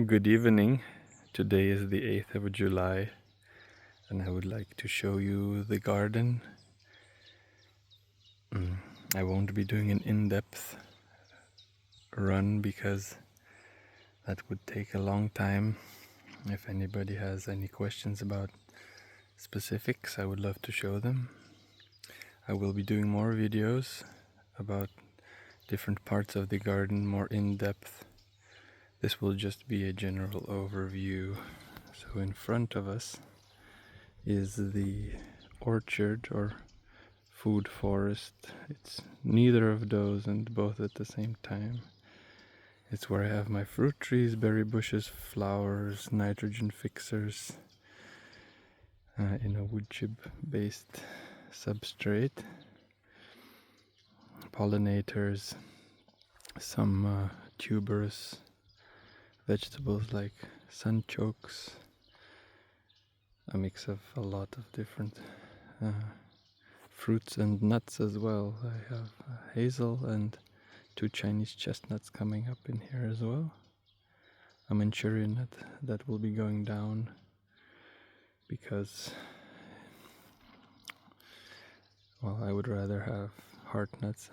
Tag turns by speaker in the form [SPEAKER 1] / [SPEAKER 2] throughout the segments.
[SPEAKER 1] Good evening. Today is the 8th of July and I would like to show you the garden. I won't be doing an in-depth run because that would take a long time. If anybody has any questions about specifics, I would love to show them. I will be doing more videos about different parts of the garden, more in-depth. This will just be a general overview. So in front of us is the orchard or food forest. It's neither of those and both at the same time. It's where I have my fruit trees, berry bushes, flowers, nitrogen fixers in a wood chip based substrate, pollinators, some tuberous vegetables like sunchokes, a mix of a lot of different fruits and nuts as well. I have hazel and 2 Chinese chestnuts coming up in here as well. A Manchurian nut that will be going down because, well, I would rather have heart nuts,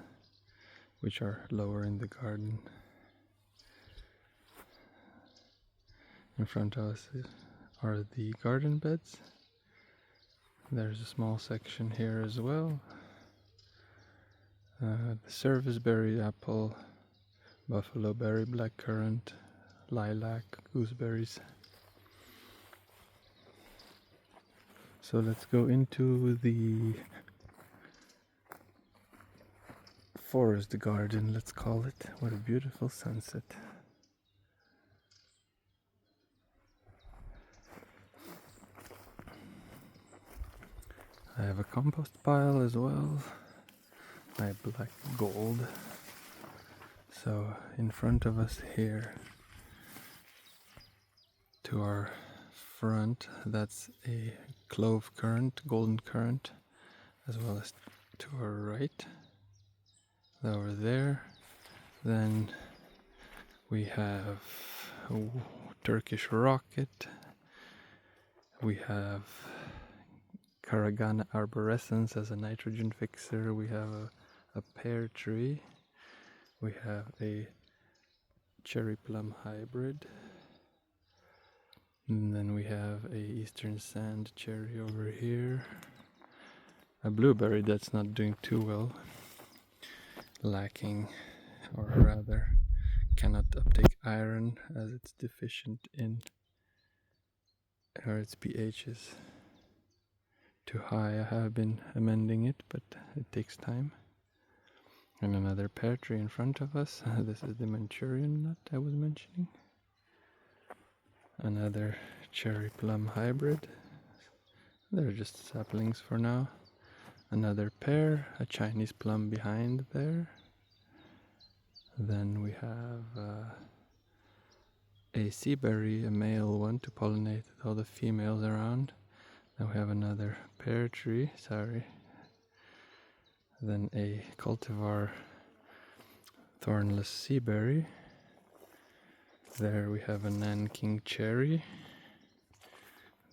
[SPEAKER 1] which are lower in the garden. In front of us are the garden beds. There's a small section here as well. The serviceberry apple, buffalo berry, blackcurrant, lilac, gooseberries. So let's go into the forest garden, let's call it. What a beautiful sunset. I have a compost pile as well, my black gold. So in front of us here, to our front, that's a clove currant, golden currant, as well as to our right, over there. Then we have a Turkish rocket, we have Caragana arborescens as a nitrogen fixer, we have a pear tree, we have a cherry plum hybrid, and then we have a eastern sand cherry over here, a blueberry that's not doing too well, lacking, or rather cannot uptake iron as it's deficient in, or its pH is too high. I have been amending it, but it takes time. And another pear tree in front of us. This is the Manchurian nut I was mentioning. Another cherry plum hybrid. They're just saplings for now. Another pear, a Chinese plum behind there. Then we have a sea berry, a male one, to pollinate all the females around. Then we have another pear tree, sorry. Then a cultivar thornless sea berry. There we have a Nanking cherry.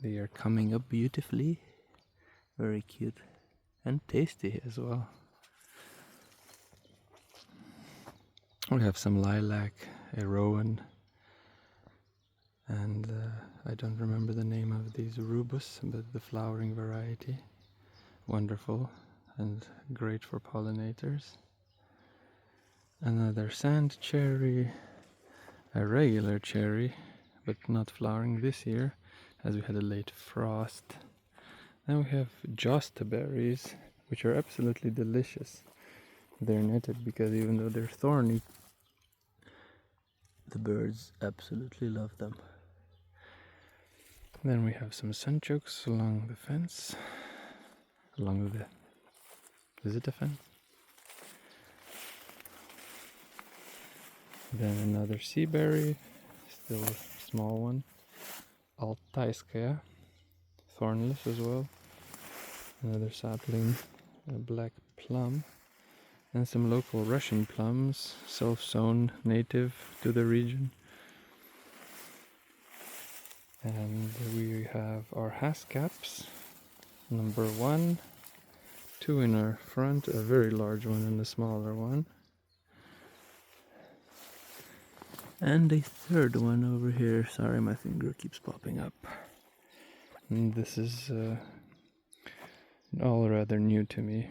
[SPEAKER 1] They are coming up beautifully. Very cute and tasty as well. We have some lilac, a rowan, and I don't remember the name of these rubus, but the flowering variety. Wonderful and great for pollinators. Another sand cherry, a regular cherry, but not flowering this year as we had a late frost. Then we have josta berries, which are absolutely delicious. They're netted because even though they're thorny, the birds absolutely love them. Then we have some sunchokes along the fence. Is it a fence? Then another sea berry, still a small one. Altaiskaya, thornless as well. Another sapling, a black plum. And some local Russian plums, self-sown, native to the region. And we have our haskaps, number 1, 2 in our front, a very large one and a smaller one. And a third one over here. Sorry, my finger keeps popping up. And this is all rather new to me.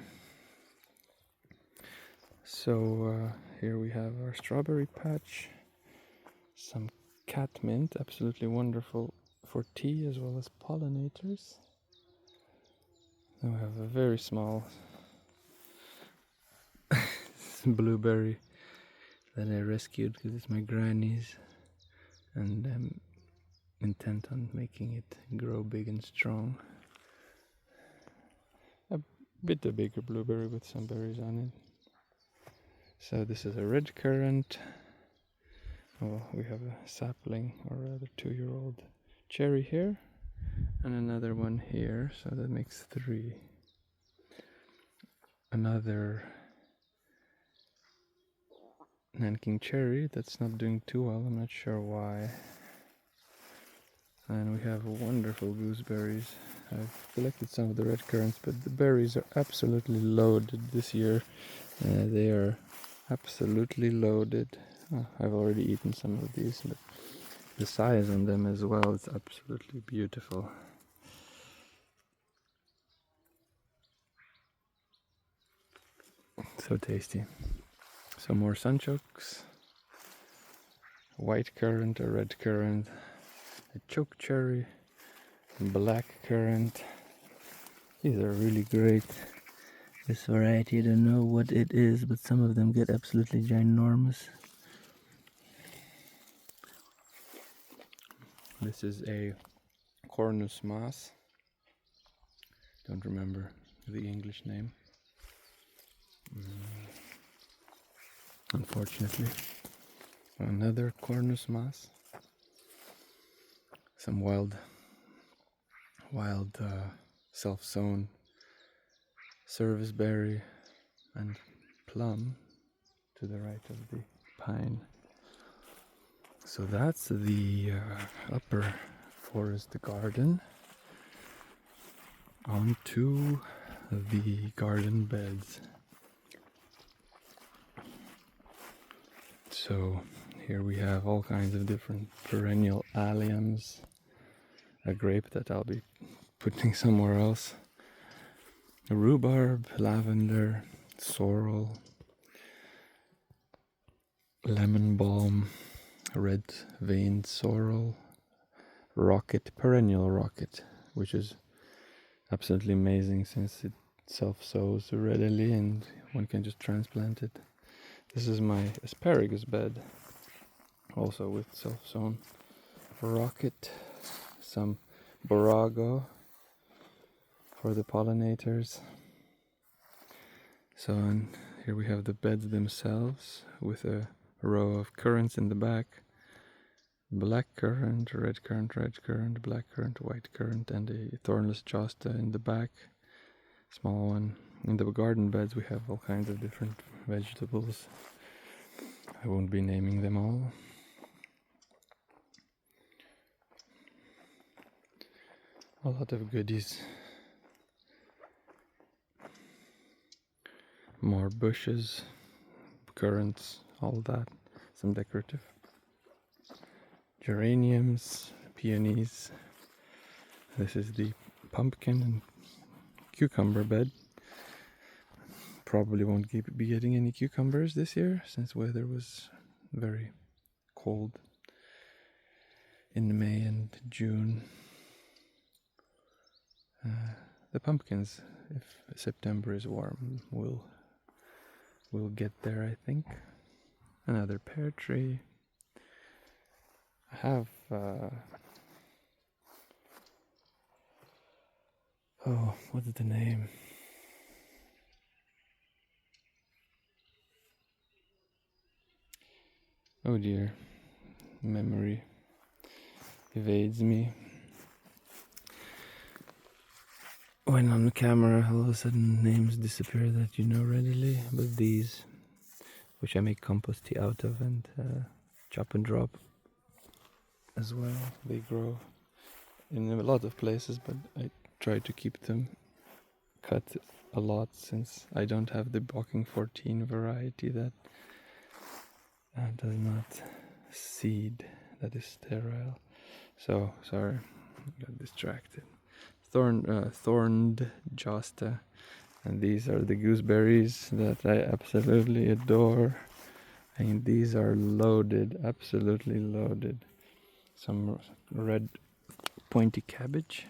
[SPEAKER 1] So here we have our strawberry patch, some catmint, absolutely wonderful for tea as well as pollinators. Then we have a very small blueberry that I rescued because it's my granny's, and I'm intent on making it grow big and strong. A bit a bigger blueberry with some berries on it. So this is a red currant. Oh, we have a sapling, or rather 2-year-old cherry here, and another one here, so that makes 3. Another Nanking cherry that's not doing too well, I'm not sure why. And we have wonderful gooseberries. I've collected some of the red currants, but the berries are absolutely loaded this year. They are absolutely loaded. Oh, I've already eaten some of these, but the size on them as well is absolutely beautiful. So tasty. Some more sunchokes, white currant, a red currant, a choke cherry, black currant. These are really great. This variety, I don't know what it is, but some of them get absolutely ginormous. This is a Cornus mas. Don't remember the English name, unfortunately. Another Cornus mas. Some wild self-sown serviceberry and plum to the right of the pine. So that's the upper forest garden. On to the garden beds. So here we have all kinds of different perennial alliums, a grape that I'll be putting somewhere else, a rhubarb, lavender, sorrel, lemon balm, red veined sorrel, rocket, perennial rocket, which is absolutely amazing since it self-sows readily and one can just transplant it. This is my asparagus bed, also with self-sown rocket, some borago for the pollinators. So and here we have the beds themselves with a row of currants in the back, black currant, red currant, black currant, white currant, and a thornless josta in the back, small one. In the garden beds we have all kinds of different vegetables. I won't be naming them all. A lot of goodies. More bushes, currants, all that. Some decorative. Geraniums, peonies. This is the pumpkin and cucumber bed. Probably won't be getting any cucumbers this year since weather was very cold in May and June. The pumpkins, if September is warm, will get there, I think. Another pear tree. I have oh, what's the name? Oh dear, memory evades me. When on camera, all of a sudden names disappear that you know readily. But these, which I make compost tea out of and chop and drop as well, they grow in a lot of places, but I try to keep them cut a lot since I don't have the Bocking 14 variety that does not seed, that is sterile. So sorry, got distracted. Thorned Josta, and these are the gooseberries that I absolutely adore. I mean, these are loaded, absolutely loaded. Some red pointy cabbage.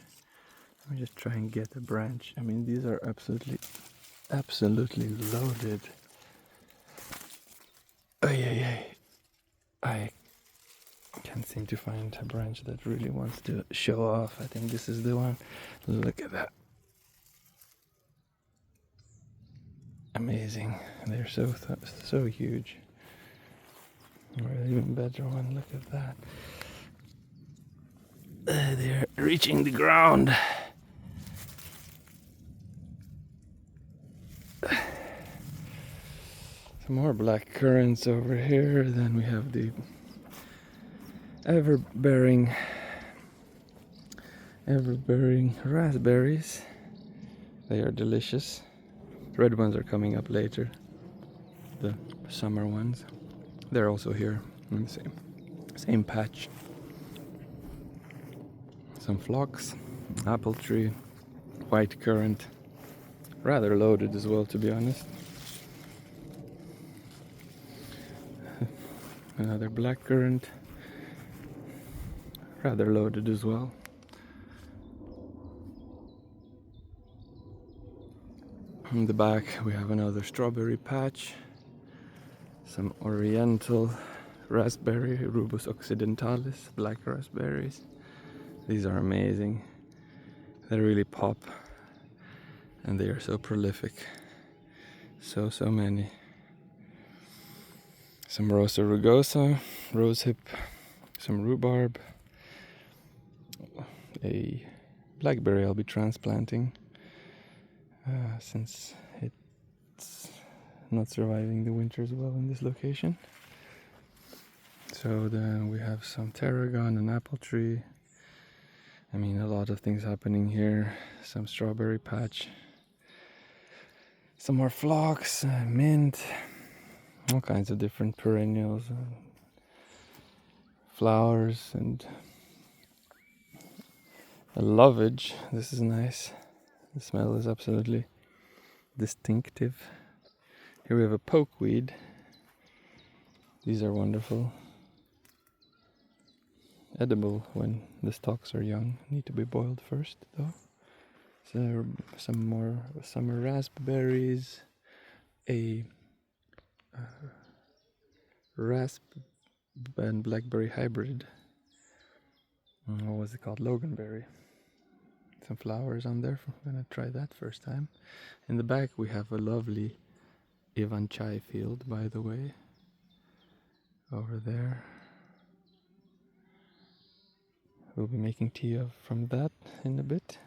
[SPEAKER 1] Let me just try and get a branch. I mean, these are absolutely loaded. I can't seem to find a branch that really wants to show off. I think this is the one. Look at that. Amazing. They're so huge. Or even better one, look at that. They're reaching the ground. Some more black currants over here. Then we have the ever-bearing raspberries. They are delicious. Red ones are coming up later. The summer ones. They're also here in the same patch. Some phlox, apple tree, white currant. Rather loaded as well, to be honest. Another black currant. Rather loaded as well. In the back we have another strawberry patch. Some oriental raspberry, Rubus occidentalis, black raspberries. These are amazing. They really pop, and they are so prolific. So many. Some Rosa rugosa, rosehip, some rhubarb, a blackberry I'll be transplanting since it's not surviving the winters well in this location. So then we have some tarragon and apple tree. I mean, a lot of things happening here. Some strawberry patch, some more phlox, mint, all kinds of different perennials, flowers, and a lovage. This is nice. The smell is absolutely distinctive. Here we have a pokeweed. These are wonderful. Edible when the stalks are young. Need to be boiled first, though. So some more summer raspberries, a rasp and blackberry hybrid. What was it called? Loganberry. Some flowers on there. I'm gonna try that first time. In the back we have a lovely Ivan chai field, by the way. Over there. We'll be making tea from that in a bit.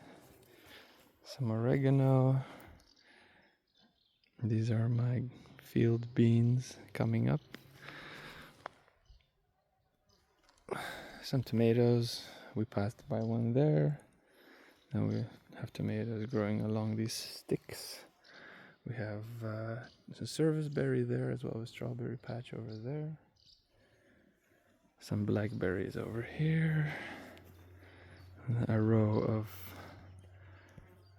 [SPEAKER 1] Some oregano. These are my field beans coming up. Some tomatoes. We passed by one there. Now we have tomatoes growing along these sticks. We have some serviceberry there as well as strawberry patch over there. Some blackberries over here. A row of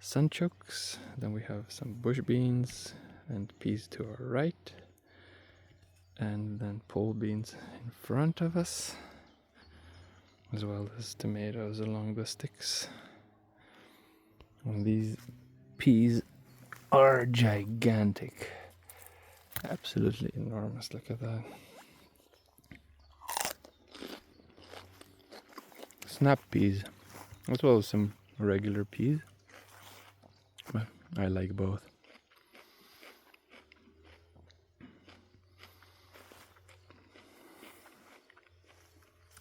[SPEAKER 1] sunchokes. Then we have some bush beans and peas to our right. And then pole beans in front of us. As well as tomatoes along the sticks. And these peas are gigantic. Absolutely enormous. Look at that. Snap peas. As well as some regular peas. But I like both.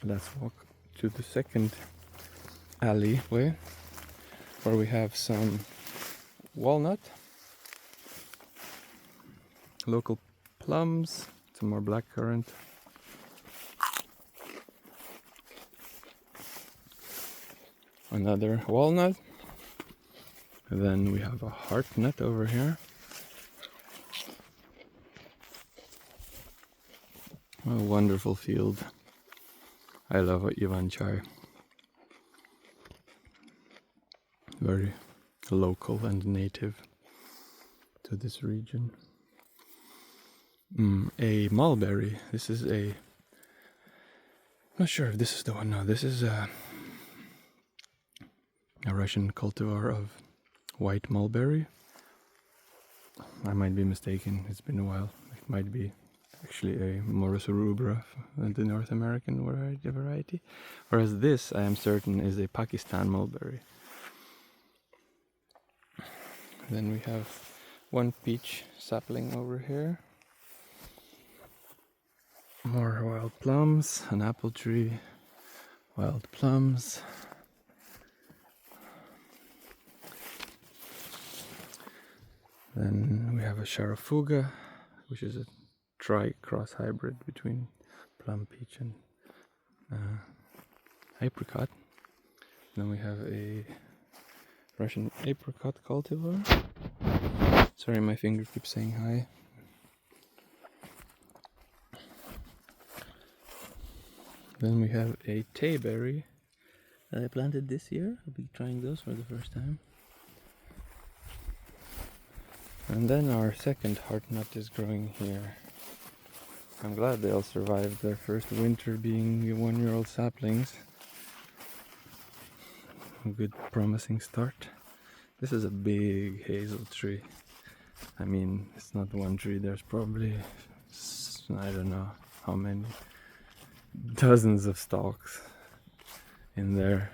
[SPEAKER 1] Let's walk to the second alleyway, where we have some walnut, local plums, some more blackcurrant, another walnut. Then we have a heart nut over here. A wonderful field. I love Ivan chai. Very local and native to this region. A mulberry. This is a... not sure if this is the one. No, this is a Russian cultivar of white mulberry. I might be mistaken. It's been a while. It might be actually a Morus rubra, the North American variety. Whereas this, I am certain, is a Pakistan mulberry. Then we have one peach sapling over here. More wild plums, an apple tree, wild plums. Then we have a Sharafuga, which is a tri-cross hybrid between plum, peach and apricot. Then we have a Russian apricot cultivar. Sorry, my finger keeps saying hi. Then we have a tayberry that I planted this year. I'll be trying those for the first time. And then our second heart nut is growing here. I'm glad they all survived their first winter being 1-year-old saplings. A good promising start. This is a big hazel tree. I mean, it's not one tree, there's probably, I don't know how many, dozens of stalks in there.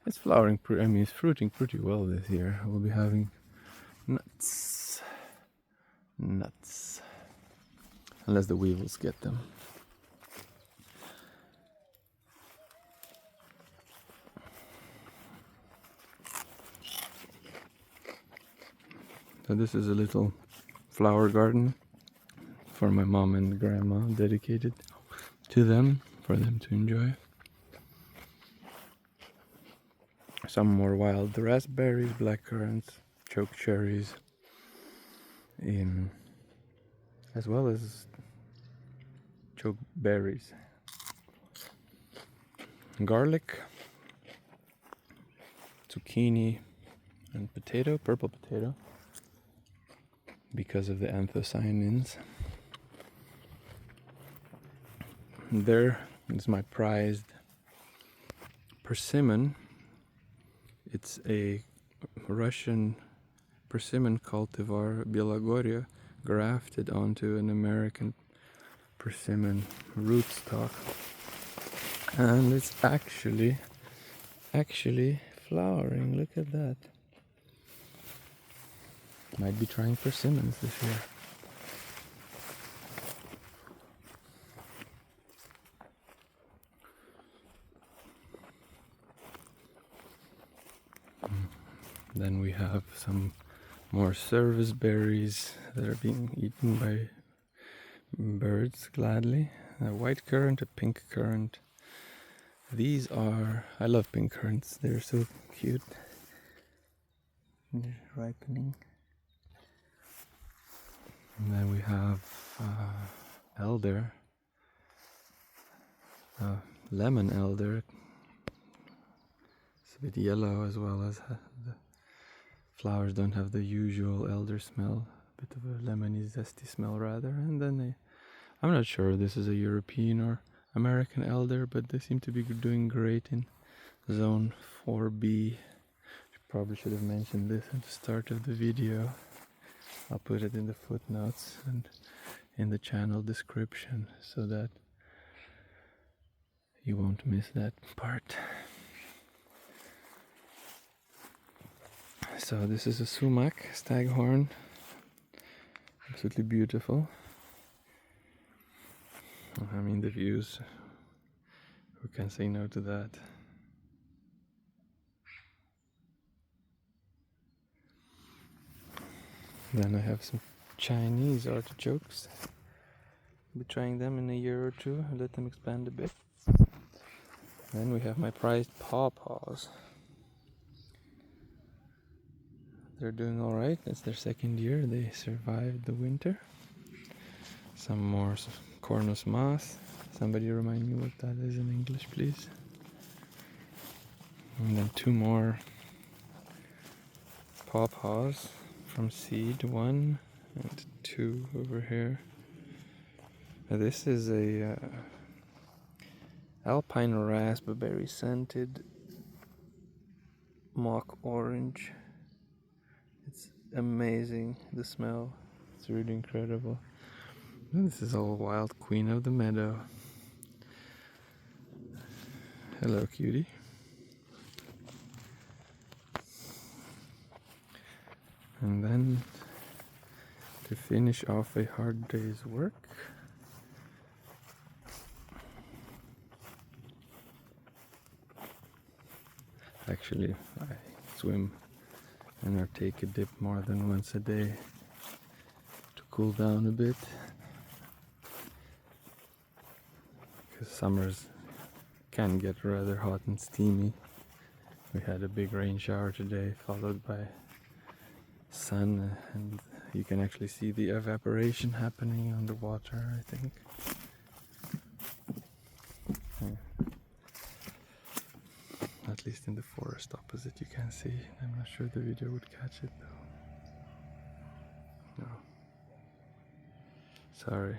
[SPEAKER 1] It's flowering, it's fruiting pretty well this year. We'll be having nuts. Unless the weevils get them. So this is a little flower garden for my mom and grandma, dedicated to them, for them to enjoy. Some more wild raspberries, blackcurrants, choke cherries, as well as choke berries. Garlic, zucchini, and potato, purple potato, because of the anthocyanins. There is my prized persimmon. It's a Russian persimmon cultivar, Belagoria, grafted onto an American persimmon rootstock. And it's actually flowering. Look at that. Might be trying persimmons this year. Then we have some more service berries that are being eaten by birds gladly. A white currant, a pink currant. These are, I love pink currants, they're so cute. They're ripening. And then we have elder, lemon elder. It's a bit yellow, as well as the flowers don't have the usual elder smell, a bit of a lemony zesty smell rather. And then I'm not sure if this is a European or American elder, but they seem to be doing great in zone 4B. Probably should have mentioned this at the start of the video. I'll put it in the footnotes and in the channel description so that you won't miss that part. So this is a sumac staghorn, absolutely beautiful. I mean, the views, who can say no to that? Then I have some Chinese artichokes. I'll be trying them in a year or two, let them expand a bit. Then we have my prized pawpaws. they're doing all right. It's their second year. They survived the winter. Some more cornus moss. Somebody remind me what that is in English, please. And then 2 more pawpaws from seed, 1 and 2 over here. Now this is a alpine raspberry scented mock orange. It's amazing, the smell. It's really incredible. And this is all wild queen of the meadow. Hello, cutie. And then to finish off a hard day's work, actually I swim and I take a dip more than once a day to cool down a bit, because summers can get rather hot and steamy. We had a big rain shower today, followed by sun, and you can actually see the evaporation happening on the water, I think. At least in the forest opposite you can see. I'm not sure the video would catch it though. No. Sorry.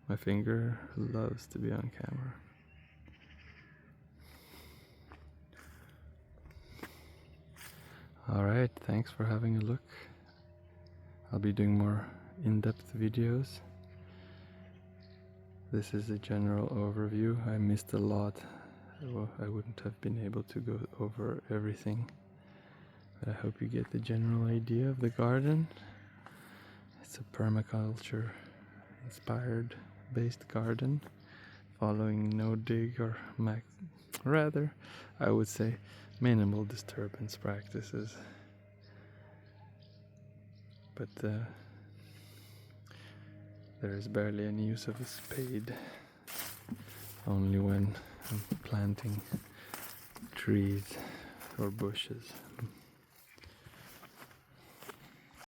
[SPEAKER 1] My finger loves to be on camera. Alright, thanks for having a look. I'll be doing more in-depth videos. This is a general overview. I missed a lot. Well, I wouldn't have been able to go over everything. But I hope you get the general idea of the garden. It's a permaculture inspired based garden, following no dig or rather, I would say minimal disturbance practices. But there is barely any use of a spade, only when I'm planting trees or bushes.